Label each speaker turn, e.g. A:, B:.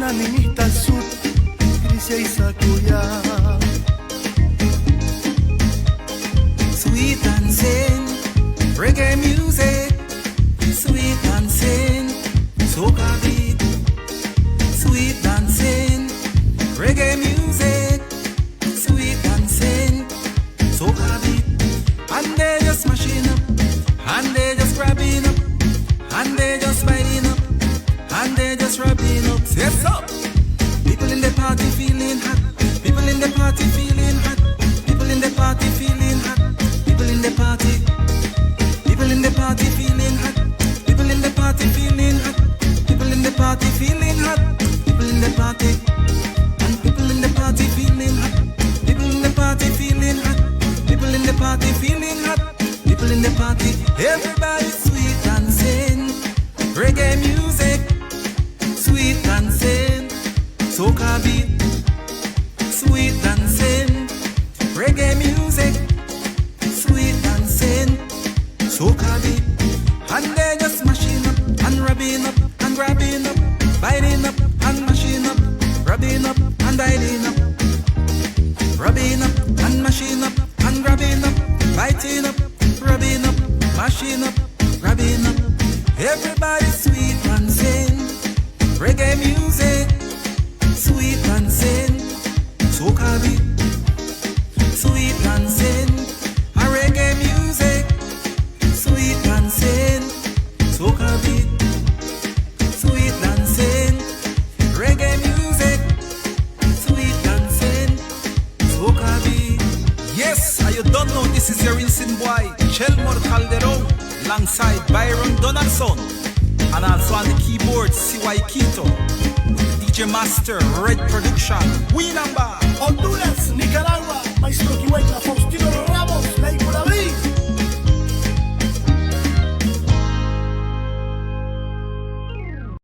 A: animista sud, Crisia y Sakuya.
B: Sweet dancing, reggae music, sweet dancing, soca beat. Sweet dancing, reggae music, sweet dancing, soca beat. And they just smashing up, and they just grabbing up, and they just fighting up, and they just rubbing up. Yes up. People in the party feeling hot. People in the party feeling hot. People in the party feeling hot. People in the party. People in the party feeling hot. People in the party feeling hot. People in the party feeling hot. People in the party. And people in the party feeling hot. People in the party feeling hot. People in the party feeling hot. People in the party. Everybody sweet dancing. Reggae music. Sweet dancing. Soca beat. Sweet dancing. Reggae music. Sweet dancing. Soca beat. And they just mashing up and rubbing up and grabbing up, biting up and mashing up, rubbing up and biting up, rubbing up and mashing up and grabbing up, biting up, rubbing up, mashing up, grabbing up. Everybody sweet dancing, reggae music, sweet dancing, soca beat, sweet dancing, a reggae music, sweet dancing, soca beat, sweet dancing, reggae music, sweet dancing, soca beat. Yes, you don't know this is your insane boy, Chelmor Calderón, alongside Bayron Donaldson, and also on the keyboard, CY Quito, DJ Master, Red Production, We Number,
A: Honduras, Nicaragua, Maestro Kiweka, Faustino Ramos, Ley Por Abril.